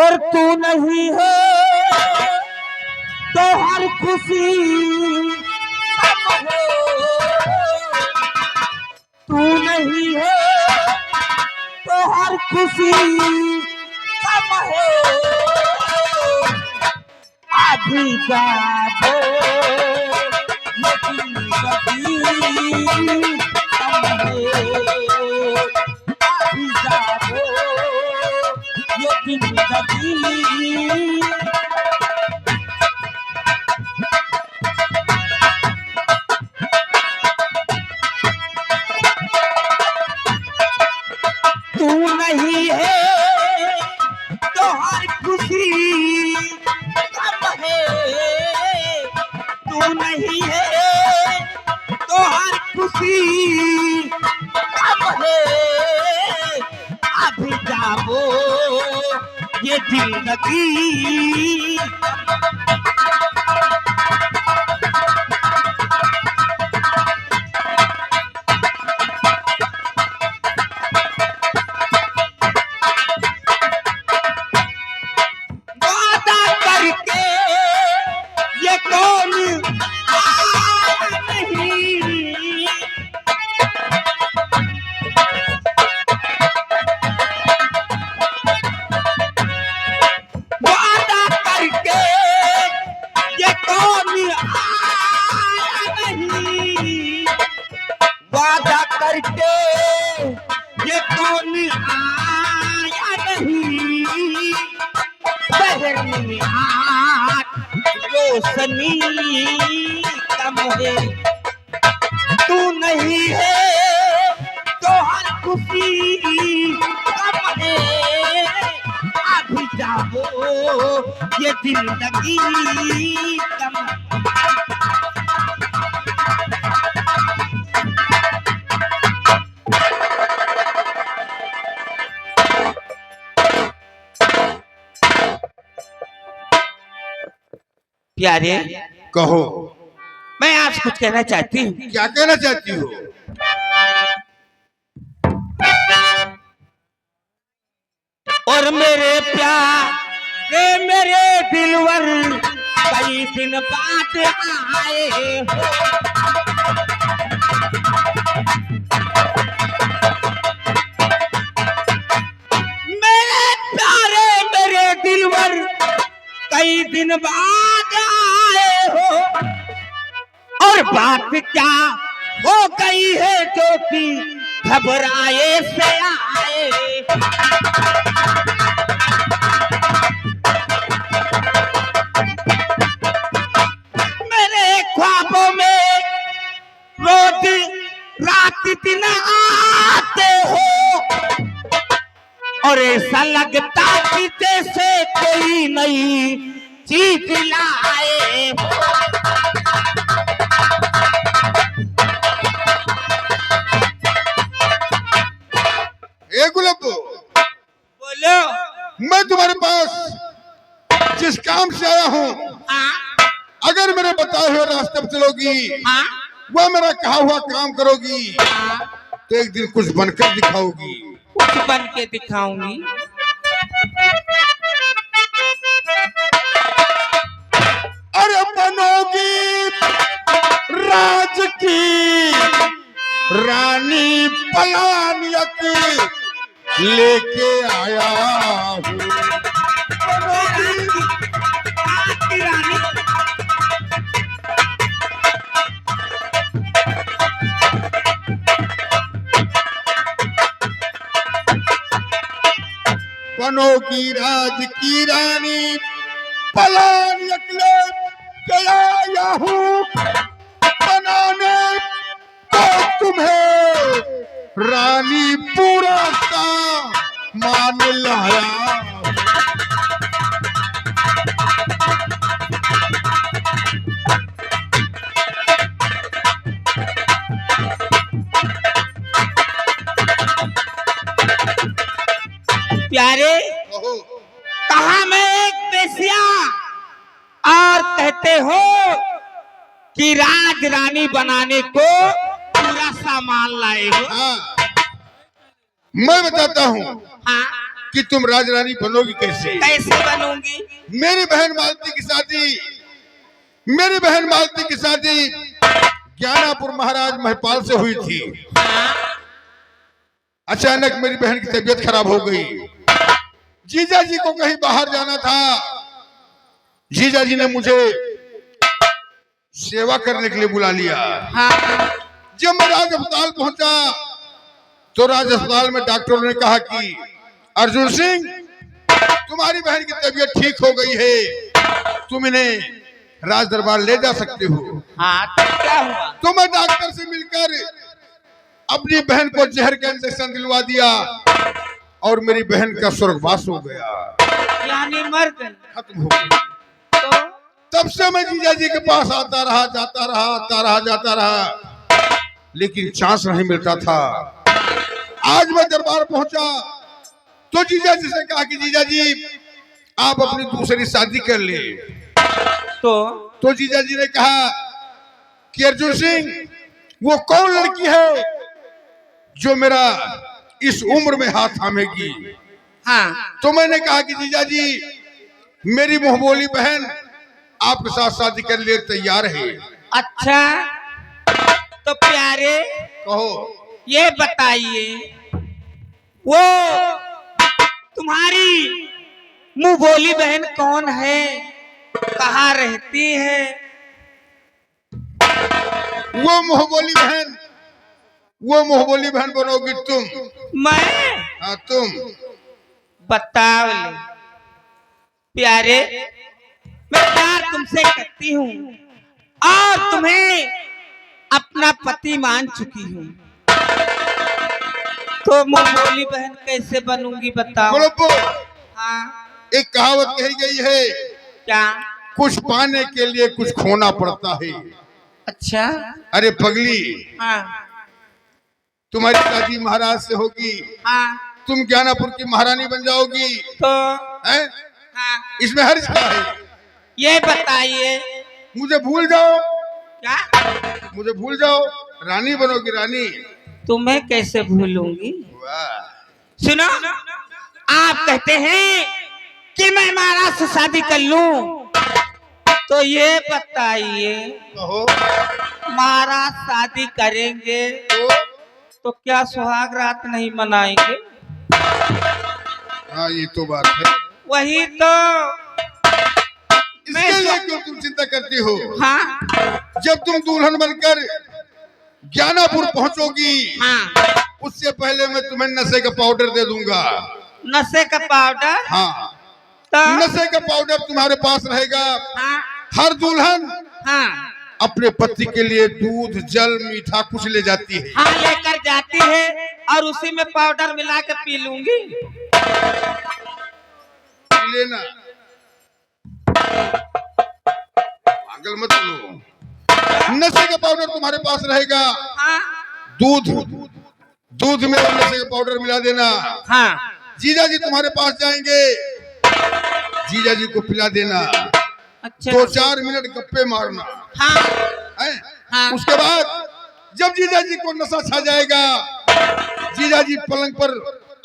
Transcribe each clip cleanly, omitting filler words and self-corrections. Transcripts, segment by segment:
और तू नहीं है तो हर खुशी कम है। तू नहीं है तो हर खुशी कम है। अभी जाओ लेकिन कभी कम है। अभी जाओ लेकिन कभी तू नहीं है तो हर खुशी कम है। तू नहीं है तो हर खुशी कम है। अभी जाओ ये जिंदगी वादा करके ये कौन आया नहीं। वादा करके ये कौन आया नहीं। वादा करके ये कौन आया नहीं। शहर में आज रोशनी कम है। तू नहीं है तो हर खुशी कम है। अभी जाओ ये जिंदगी कम। प्यारे कहो। मैं आपसे कुछ कहना चाहती हूँ। क्या कहना चाहती हो? और मेरे प्यारे मेरे दिलवर कई दिन बाद आए हो। मेरे प्यारे मेरे दिलवर कई दिन बाद आए हो। और बात क्या हो गई है जो कि घबराए से आए। मेरे ख्वाबों में रोज रात दिन आते हो। और ऐसा लगता कि जैसे कोई नई चीज लाए हो। ए गुलाबो, बोलो। मैं तुम्हारे पास जिस काम से आया हूँ, हाँ अगर मेरे बताए हुए रास्ते पर चलोगी, हाँ वह मेरा कहा हुआ काम करोगी, हाँ तो एक दिन कुछ बनकर दिखाओगी। कुछ बन के दिखाऊंगी। अरे बनोगी राज की रानी पलानियत लेके आया हूँ। बनोगी राज की रानी पलानियत लेके आया हूँ। बनाने तो तुम्हें रानी पूरा का मान लाया। प्यारे कहा मैं एक बेसिया और कहते हो कि राज रानी बनाने को पूरा सामान लाए हो। हाँ, मैं बताता हूँ। हाँ कि तुम राजरानी बनोगी कैसे। कैसे बनूंगी? मेरी बहन मालती की शादी ज्ञानापुर महाराज महिपाल से हुई थी। अचानक मेरी बहन की तबीयत खराब हो गई। जीजा जी को कहीं बाहर जाना था। जीजा जी ने मुझे सेवा करने के लिए बुला लिया। जब मैं राज अस्पताल पहुंचा तो राज अस्पताल में डॉक्टरों ने कहा कि अर्जुन सिंह, तुम्हारी बहन की तबीयत ठीक हो गई है, तुम इन्हें राज दरबार ले जा सकते हो। हाँ, तो क्या हुआ? तो मैं डॉक्टर से मिलकर अपनी बहन को जहर का इंजेक्शन दिलवा दिया और मेरी बहन का स्वर्गवास हो गया, यानी मर गई, खत्म हो गई। तो तब से मैं जीजा जी के पास आता रहा, जाता रहा, आता रहा, जाता रहा, लेकिन चांस नहीं मिलता था। आज मैं दरबार पहुंचा तो जीजा जी से कहा कि जीजा जी आप अपनी दूसरी शादी कर ले। तो जीजा जी ने कहा कि अर्जुन सिंह, वो कौन लड़की है जो मेरा इस उम्र में हाथ थामेगी। हाँ, तो मैंने कहा कि जीजा जी मेरी मुंहबोली बहन आपके साथ शादी करने लिए तैयार है। अच्छा तो प्यारे कहो, ये बताइए, वो तुम्हारी मुंह बोली बहन कौन है, कहाँ रहती है? वो मुंहबोली बहन बनोगी तुम। मैं? हाँ, तुम। बताओ ले प्यारे, मैं प्यार तुमसे करती हूँ और तुम्हें अपना पति मान चुकी हूँ, तो मुंह बोली बहन कैसे बनूंगी बताओ। बोलो। हाँ, एक कहावत कही गई है, क्या? कुछ पाने के लिए कुछ खोना पड़ता है। अच्छा। अरे पगली, हाँ तुम्हारी शादी महाराज से होगी, हाँ, तुम ज्ञानापुर की महारानी बन जाओगी, तो हैं? हाँ, इसमें हर्ज क्या है? ये बताइए। मुझे भूल जाओ, क्या? मुझे भूल जाओ, रानी बनोगी, रानी। तुम्हें कैसे भूलूंगी? सुनो, आप कहते हैं कि मैं महाराज से शादी कर लूं, तो ये बताइए, कहो। महाराज शादी करेंगे तो क्या सुहाग रात नहीं मनाएंगे? हाँ, ये तो बात है। वही तो इसके लिए क्यों तुम चिंता करती हो? हाँ, जब तुम दुल्हन बनकर ज्ञानापुर पहुंचोगी, हाँ, उससे पहले मैं तुम्हें नशे का पाउडर दे दूंगा। नशे का पाउडर? हाँ, तो नशे का पाउडर तुम्हारे पास रहेगा। हाँ, हर दुल्हन हाँ, अपने पति के लिए दूध, जल, मीठा कुछ ले जाती है। हाँ, लेकर जाती है और उसी में पाउडर मिला के पी लूंगी। पी लेना, पागल मत बनो। नशे का पाउडर तुम्हारे पास रहेगा। हाँ, दूध में नशे का पाउडर मिला देना। हाँ, जीजा जी तुम्हारे पास जाएंगे, जीजा जी को पिला देना। अच्छा, 2-4 मिनट गप्पे मारना। हाँ, है? हाँ, उसके बाद जब जीजा जी को नशा छा जाएगा, जीजा जी पलंग पर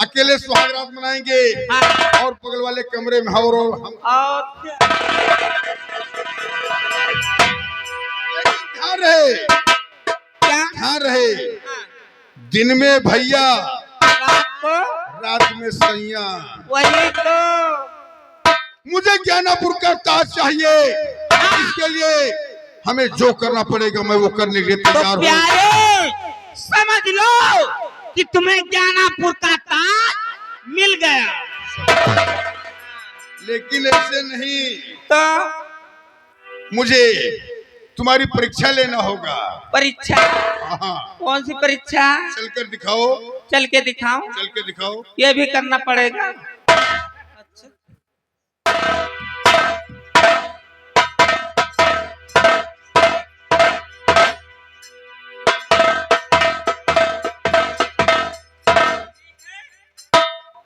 अकेले सुहाग रात मनाएंगे। हाँ, और बगल वाले कमरे में हम और क्या? ध्यान रहे, क्या? ध्यान रहे, हाँ, दिन में भैया, रात को रात में सैया। वही तो। मुझे ज्ञानापुर का ताज चाहिए, इसके लिए हमें जो करना पड़ेगा मैं वो करने के लिए तो तैयार हूँ। प्यारे समझ लो कि तुम्हें ज्ञानापुर का ताज मिल गया, लेकिन ऐसे नहीं, तो मुझे तुम्हारी परीक्षा लेना होगा। परीक्षा? हाँ, कौन सी परीक्षा? चलकर दिखाओ। चल के दिखाऊं? चल के दिखाओ। ये भी करना पड़ेगा। अच्छा,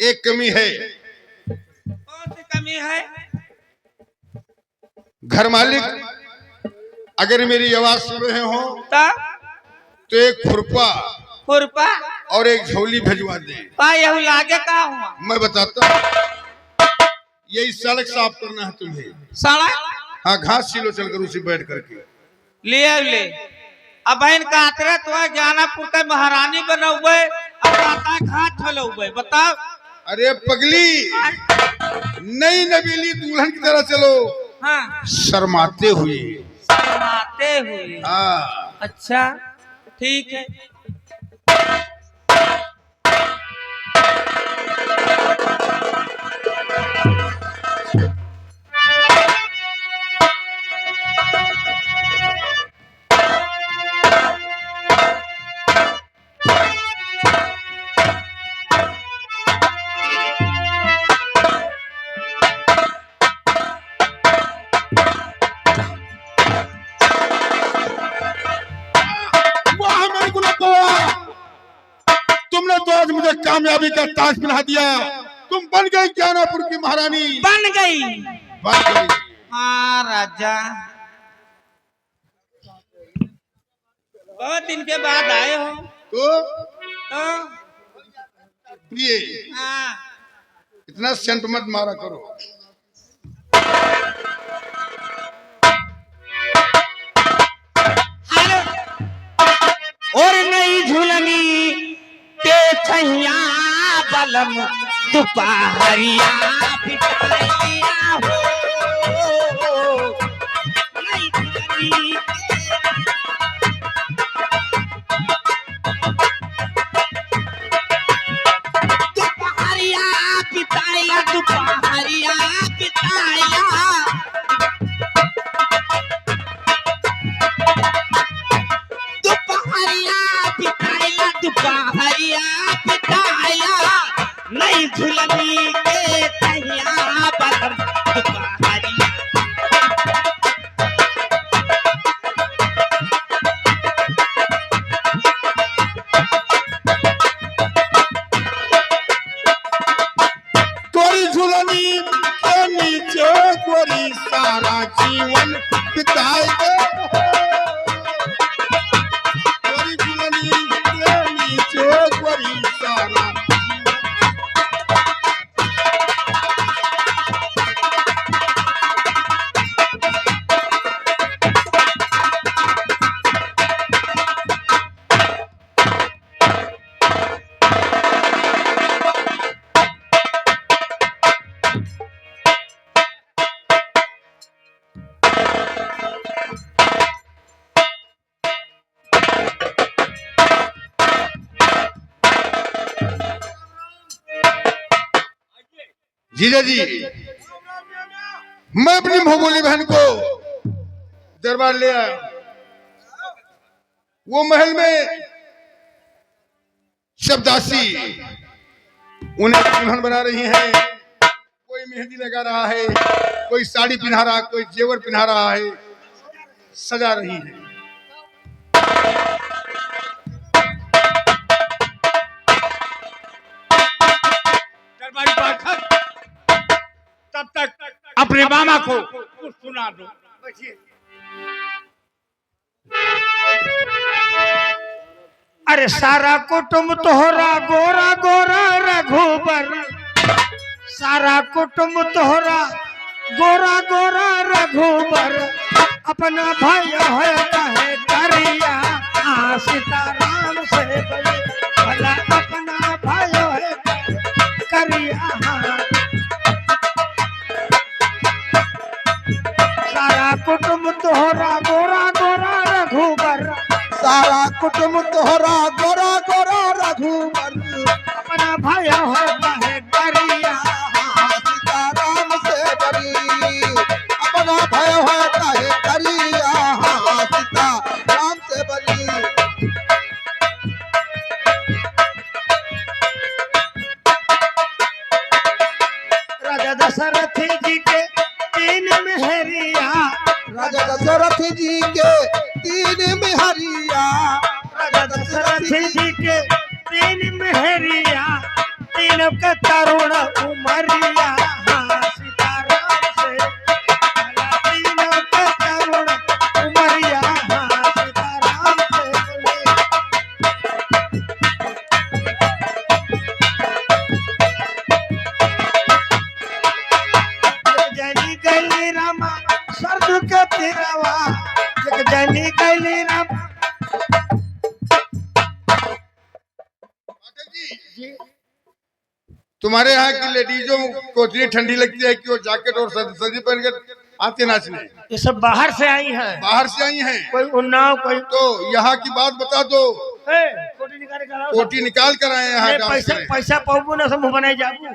एक कमी है। कौन सी कमी है? घर मालिक अगर मेरी आवाज सुन रहे हो तो एक खुरपा खुरपा? और एक झोली भिजवा दे। यही लागे का हुआ? मैं बताता हूँ, यही सड़क साफ करना है तुम्हें। सड़क? हाँ, घास छिलो चलकर उसी बैठ करके ले अब बहन का आतरे तो ज्ञानापुर के महारानी बनौबे अब आता घाट ठलौबे बताओ। अरे पगली, नई नवेली दुल्हन की तरह चलो। हाँ, शर्माते हुए। शर्माते हुए? हाँ, अच्छा ठीक है। तुमने तो आज मुझे कामयाबी का ताज पहना दिया। तुम बन गई ज्ञानापुर की महारानी। बन गई? बन गई। हाँ राजा, बहुत दिन के बाद आए हो तो ये हाँ। इतना सेंट मत मारा करो। और नई झुलनी के छैया बलम दोपहरिया बिताइया हो। नई झुलनी दोपहरिया बिताइया, दोपहरिया बिताइया। दोपहरिया बिताया नई झुलनी के तहिया बलम दोपहरिया। तोरी झुलनी के नीचे गोरी सारा जीवन बिताए। तोरी झुलनी के नीचे गोरी सारा जीजा जी, मैं अपनी भोगोली बहन को दरबार ले आया। वो महल में शब्दासी उन्हें दुल्हन बना रही हैं। कोई मेहंदी लगा रहा है, कोई साड़ी पहना रहा, कोई जेवर पहना रहा है, सजा रही है। दरबारी पाठक, तब तक अपने मामा को कुछ सुना दो। अरे सारा कुटुंब तोहरा गोरा गोरा रघुबर, सारा कुटुंब तोहरा गोरा गोरा रघुबर। अपना भाई है कहे करिया सीताराम से बड़े भला। अपना भाई है करिया सारा कुटुंब तोहरा गोरा गोरा रघुबर, सारा कुटुंब तोहरा गोरा गोरा रघुबर। अपना भाई होता है करिया सीताराम से बड़ी। अपना भय होता है करिया सीताराम से बड़ी। राजा दशरथ जी के तीन मेहरिया, राजा दशरथ जी के तीन मेहरिया। राजा दशरथ जी के तीन मेहरिया, तीन का तरुण उमरिया सीताराम से भला। तीनों का तरुण उमरिया सीताराम से भले। गली रामा सर्द के तिरवा एक जनी गली रामा। जी तुम्हारे यहाँ की लेडीजों को इतनी ठंडी लगती है कि वो जैकेट और सर्दी पहन कर आते नाचने। ये सब बाहर से आई है, बाहर से आई हैं। कोई उन्नाव कोई तो यहाँ की बात बता दो। कोटी निकाल कर कोटी निकाल कर आए यहाँ डांस पैसा करें। पैसा पाऊंगा ना सब मुंह बनाए जाबू।